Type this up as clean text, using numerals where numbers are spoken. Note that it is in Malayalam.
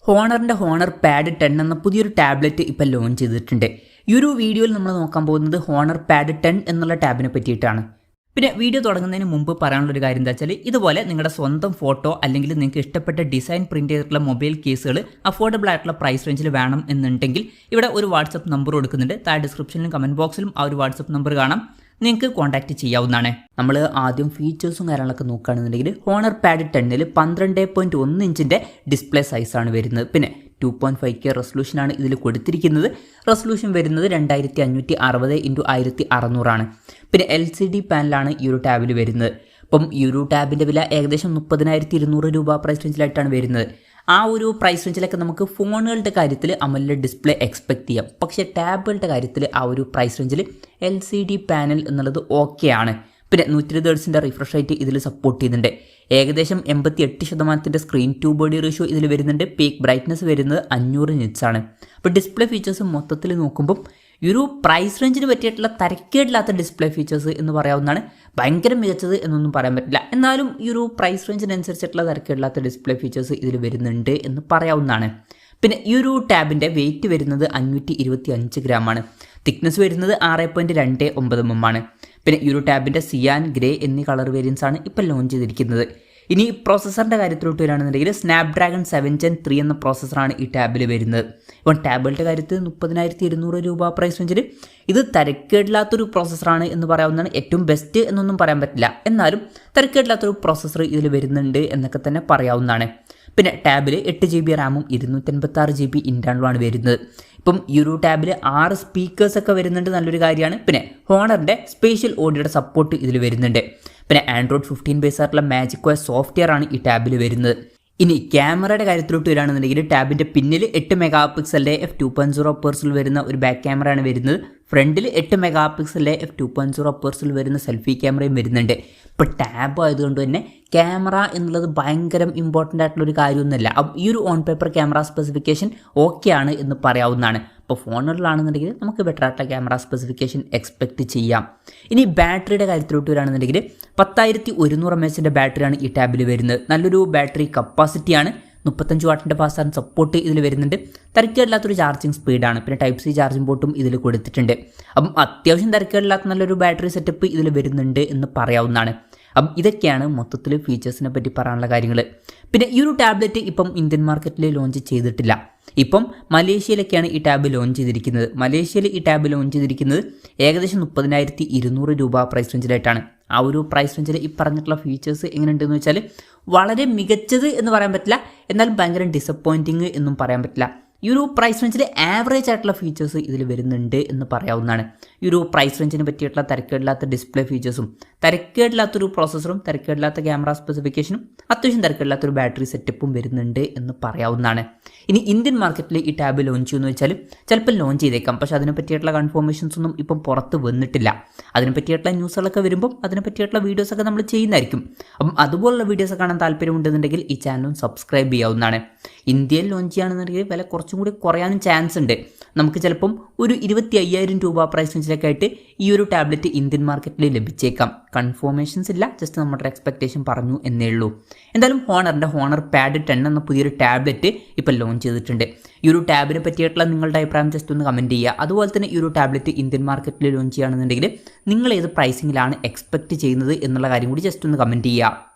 ഹോണറിൻ്റെ ഹോണർ പാഡ് 10 എന്ന പുതിയൊരു ടാബ്ലറ്റ് ഇപ്പോൾ ലോഞ്ച് ചെയ്തിട്ടുണ്ട്. ഈ ഒരു വീഡിയോയിൽ നമ്മൾ നോക്കാൻ പോകുന്നത് ഹോണർ പാഡ് 10 എന്നുള്ള ടാബിനെ പറ്റിയിട്ടാണ്. പിന്നെ വീഡിയോ തുടങ്ങുന്നതിന് മുമ്പ് പറയാനുള്ളൊരു കാര്യം എന്താ വെച്ചാൽ, ഇതുപോലെ നിങ്ങളുടെ സ്വന്തം ഫോട്ടോ അല്ലെങ്കിൽ നിങ്ങൾക്ക് ഇഷ്ടപ്പെട്ട ഡിസൈൻ പ്രിൻറ്റ് ചെയ്തിട്ടുള്ള മൊബൈൽ കേസുകൾ അഫോർഡബിൾ ആയിട്ടുള്ള പ്രൈസ് റേഞ്ചിൽ വേണം എന്നുണ്ടെങ്കിൽ ഇവിടെ ഒരു വാട്സപ്പ് നമ്പർ കൊടുക്കുന്നുണ്ട്. താഴെ ഡിസ്ക്രിപ്ഷനിലും കമൻറ്റ് ബോക്സിലും ആ ഒരു വാട്സപ്പ് നമ്പർ കാണാം, നിങ്ങൾക്ക് കോൺടാക്ട് ചെയ്യാവുന്നതാണ്. നമ്മൾ ആദ്യം ഫീച്ചേഴ്സും കാര്യങ്ങളൊക്കെ നോക്കുകയാണെന്നുണ്ടെങ്കിൽ ഹോണർ പാഡ് 10 12.1 ഇഞ്ചിൻ്റെ ഡിസ്പ്ലേ സൈസാണ് വരുന്നത്. പിന്നെ 2.5K റെസൊല്യൂഷനാണ് ഇതിൽ കൊടുത്തിരിക്കുന്നത്. റെസൊല്യൂഷൻ വരുന്നത് 2560x1600 പിന്നെ LCD പാനലാണ് ഈ ഒരു ടാബിൽ വരുന്നത്. അപ്പം ഈ ഒരു ടാബിൻ്റെ വില ഏകദേശം 30,200 രൂപ പ്രൈസ് റേഞ്ചിലായിട്ടാണ് വരുന്നത്. ആ ഒരു പ്രൈസ് റേഞ്ചിലൊക്കെ നമുക്ക് ഫോണുകളുടെ കാര്യത്തിൽ AMOLED ഡിസ്പ്ലേ എക്സ്പെക്ട് ചെയ്യാം. പക്ഷേ ടാബുകളുടെ കാര്യത്തിൽ ആ ഒരു പ്രൈസ് റേഞ്ചിൽ LCD പാനൽ എന്നുള്ളത് ഓക്കെയാണ്. പിന്നെ 120 Hz റിഫ്രഷ് റേറ്റ് ഇതിൽ സപ്പോർട്ട് ചെയ്യുന്നുണ്ട്. ഏകദേശം 88% സ്ക്രീൻ ടു ബോഡി റേഷ്യോ ഇതിൽ വരുന്നുണ്ട്. പീക്ക് ബ്രൈറ്റ്നസ് വരുന്നത് 500 nits ആണ്. അപ്പോൾ ഡിസ്പ്ലേ ഫീച്ചേഴ്സ് മൊത്തത്തിൽ നോക്കുമ്പം ഈ ഒരു പ്രൈസ് റേഞ്ചിന് പറ്റിയിട്ടുള്ള തരക്കേടില്ലാത്ത ഡിസ്പ്ലേ ഫീച്ചേഴ്സ് എന്ന് പറയാവുന്നതാണ്. ഭയങ്കര മികച്ചത് എന്നൊന്നും പറയാൻ പറ്റില്ല, എന്നാലും ഈ ഒരു പ്രൈസ് റേഞ്ചിനനുസരിച്ചിട്ടുള്ള തരക്കേടില്ലാത്ത ഡിസ്പ്ലേ ഫീച്ചേഴ്സ് ഇതിൽ വരുന്നുണ്ട് എന്ന് പറയാവുന്നതാണ്. പിന്നെ ഈ ഒരു ടാബിൻ്റെ വെയിറ്റ് വരുന്നത് 525 ഗ്രാമാണ്. തിക്നെസ് വരുന്നത് 6.29 mm ആണ്. പിന്നെ ഈ ഒരു ടാബിൻ്റെ സിയാൻ, ഗ്രേ എന്നീ കളർ വേരിയൻസ് ആണ് ഇപ്പോൾ ലോഞ്ച് ചെയ്തിരിക്കുന്നത്. ഇനി പ്രോസസ്സറിൻ്റെ കാര്യത്തിലോട്ട് വരികയാണെന്നുണ്ടെങ്കിൽ സ്നാപ്ഡ്രാഗൺ 7 Gen 3 എന്ന പ്രോസസ്സറാണ് ഈ ടാബിൽ വരുന്നത്. ഇപ്പം ടാബുകളുടെ കാര്യത്തിൽ 30,200 രൂപ പ്രൈസ് റേഞ്ചിൽ ഇത് തരക്കേടില്ലാത്തൊരു പ്രോസസ്സറാണ് എന്ന് പറയാവുന്നതാണ്. ഏറ്റവും ബെസ്റ്റ് എന്നൊന്നും പറയാൻ പറ്റില്ല, എന്നാലും തരക്കേടില്ലാത്തൊരു പ്രോസസ്സർ ഇതിൽ വരുന്നുണ്ട് എന്നൊക്കെ തന്നെ പറയാവുന്നതാണ്. പിന്നെ ടാബിൽ 8 GB റാമും 256 GB ഇൻറ്റേർണലുമാണ് വരുന്നത്. ഇപ്പം ഈ ഒരു ടാബിൽ 6 സ്പീക്കേഴ്സൊക്കെ വരുന്നുണ്ട്, നല്ലൊരു കാര്യമാണ്. പിന്നെ ഹോണറിൻ്റെ സ്പേഷ്യൽ ഓഡിയോയുടെ സപ്പോർട്ട് ഇതിൽ വരുന്നുണ്ട്. പിന്നെ Android 15 ബേസ് ആയിട്ടുള്ള മാജിക് OS സോഫ്റ്റ്വെയർ ആണ് ഈ ടാബിൽ വരുന്നത്. ഇനി ക്യാമറയുടെ കാര്യത്തിലോട്ട് വരികയാണെന്നുണ്ടെങ്കിൽ ടാബിൻ്റെ പിന്നിൽ 8 MP f2.0 വരുന്ന ഒരു ബാക്ക് ക്യാമറയാണ് വരുന്നത്. ഫ്രണ്ടിൽ 8 MP f2.0 വരുന്ന സെൽഫി ക്യാമറയും വരുന്നുണ്ട്. ഇപ്പോൾ ടാബ് ആയതുകൊണ്ട് തന്നെ ക്യാമറ എന്നുള്ളത് ഭയങ്കര ഇമ്പോർട്ടൻ്റ് ആയിട്ടുള്ളൊരു കാര്യമൊന്നുമില്ല. ഈ ഒരു ഓൺ പേപ്പർ ക്യാമറ സ്പെസിഫിക്കേഷൻ ഓക്കെയാണ് എന്ന് പറയാവുന്നതാണ്. ഇപ്പോൾ ഫോണുകളിലാണെന്നുണ്ടെങ്കിൽ നമുക്ക് ബെറ്റർ ആയിട്ടുള്ള ക്യാമറ സ്പെസിഫിക്കേഷൻ എക്സ്പെക്റ്റ് ചെയ്യാം. ഇനി ബാറ്ററിയുടെ കാര്യത്തിലോട്ട് വരികയാണെന്നുണ്ടെങ്കിൽ 10,100 mAh ബാറ്ററിയാണ് ഈ ടാബിൽ വരുന്നത്. നല്ലൊരു ബാറ്ററി കപ്പാസിറ്റിയാണ്. 35 വാട്ടിൻ്റെ ഫാസ്റ്റ് ചാർജ് സപ്പോർട്ട് ഇതിൽ വരുന്നുണ്ട്. തരക്കേടില്ലാത്തൊരു ചാർജിങ് സ്പീഡാണ്. പിന്നെ Type-C ചാർജിംഗ് പോർട്ടും ഇതിൽ കൊടുത്തിട്ടുണ്ട്. അപ്പം അത്യാവശ്യം തരക്കേടില്ലാത്ത നല്ലൊരു ബാറ്ററി സെറ്റപ്പ് ഇതിൽ വരുന്നുണ്ട് എന്ന് പറയാവുന്നതാണ്. അപ്പം ഇതൊക്കെയാണ് മൊത്തത്തിൽ ഫീച്ചേഴ്സിനെ പറ്റി പറയാനുള്ള കാര്യങ്ങൾ. പിന്നെ ഈ ഒരു ടാബ്ലറ്റ് ഇപ്പം ഇന്ത്യൻ മാർക്കറ്റിൽ ലോഞ്ച് ചെയ്തിട്ടില്ല. ഇപ്പം മലേഷ്യയിലൊക്കെയാണ് ഈ ടാബ് ലോഞ്ച് ചെയ്തിരിക്കുന്നത്. മലേഷ്യയിൽ ഈ ടാബ് ലോഞ്ച് ചെയ്തിരിക്കുന്നത് ഏകദേശം 30,200 രൂപ പ്രൈസ് റേഞ്ചിലായിട്ടാണ്. ആ ഒരു പ്രൈസ് റേഞ്ചിൽ ഈ പറഞ്ഞിട്ടുള്ള ഫീച്ചേഴ്സ് എങ്ങനെയുണ്ടെന്ന് വെച്ചാൽ വളരെ മികച്ചത് എന്ന് പറയാൻ പറ്റില്ല, എന്നാലും ഭയങ്കര ഡിസപ്പോയിൻറ്റിങ് എന്നും പറയാൻ പറ്റില്ല. ഈ ഒരു പ്രൈസ് റേഞ്ചിൽ ആവറേജ് ആയിട്ടുള്ള ഫീച്ചേഴ്സ് ഇതിൽ വരുന്നുണ്ട് എന്ന് പറയാവുന്നതാണ്. ഈ ഒരു പ്രൈസ് റേഞ്ചിനെ പറ്റിയിട്ടുള്ള തരക്കേടില്ലാത്ത ഡിസ്പ്ലേ ഫീച്ചേഴ്സും തരക്കേടില്ലാത്തൊരു പ്രോസസ്സറും തരക്കേടില്ലാത്ത ക്യാമറ സ്പെസിഫിക്കേഷനും അത്യാവശ്യം തരക്കേടില്ലാത്തൊരു ബാറ്ററി സെറ്റപ്പും വരുന്നുണ്ട് എന്ന് പറയാവുന്നതാണ്. ഇനി ഇന്ത്യൻ മാർക്കറ്റിൽ ഈ ടാബ് ലോഞ്ച് ചെയ്യുമെന്ന് വെച്ചാൽ ചിലപ്പോൾ ലോഞ്ച് ചെയ്തേക്കാം, പക്ഷേ അതിനെ പറ്റിയിട്ടുള്ള കൺഫർമേഷൻസ് ഒന്നും ഇപ്പം പുറത്ത് വന്നിട്ടില്ല. അതിനെ പറ്റിയിട്ടുള്ള ന്യൂസുകളൊക്കെ വരുമ്പം അതിനെ പറ്റിയിട്ടുള്ള വീഡിയോസൊക്കെ നമ്മൾ ചെയ്യുന്നതായിരിക്കും. അപ്പം അതുപോലുള്ള വീഡിയോസ് കാണാൻ താല്പര്യമുണ്ടെന്നുണ്ടെങ്കിൽ ഈ ചാനലും സബ്സ്ക്രൈബ് ചെയ്യാവുന്നതാണ്. ഇന്ത്യയിൽ ലോഞ്ച് ചെയ്യുകയാണെന്നുണ്ടെങ്കിൽ വില കുറച്ചും കൂടി കുറയാനും ചാൻസ് ഉണ്ട്. നമുക്ക് ചിലപ്പം ഒരു 25,000 രൂപ പ്രൈസ് റേഞ്ചിലൊക്കെ ആയിട്ട് ഈ ഒരു ടാബ്ലറ്റ് ഇന്ത്യൻ മാർക്കറ്റിൽ ലഭിച്ചേക്കാം. കൺഫർമേഷൻസ് ഇല്ല, ജസ്റ്റ് നമ്മുടെ എക്സ്പെക്റ്റേഷൻ പറഞ്ഞു എന്നേ ഉള്ളൂ. എന്തായാലും ഹോണറിൻ്റെ ഹോണർ പാഡ് 10 എന്ന പുതിയൊരു ടാബ്ലറ്റ് ഇപ്പോൾ ലോഞ്ച് ചെയ്തിട്ടുണ്ട്. ഈ ഒരു ടാബിനെ പറ്റിയിട്ടുള്ള നിങ്ങളുടെ അഭിപ്രായം ജസ്റ്റ് ഒന്ന് കമൻറ്റ് ചെയ്യുക. അതുപോലെ തന്നെ ഈ ഒരു ടാബ്ലറ്റ് ഇന്ത്യൻ മാർക്കറ്റിൽ ലോഞ്ച് ചെയ്യുകയാണെന്നുണ്ടെങ്കിൽ നിങ്ങൾ ഏത് പ്രൈസിങ്ങിലാണ് എക്സ്പെക്റ്റ് ചെയ്യുന്നത് എന്നുള്ള കാര്യം കൂടി ജസ്റ്റ് ഒന്ന് കമൻറ്റ് ചെയ്യുക.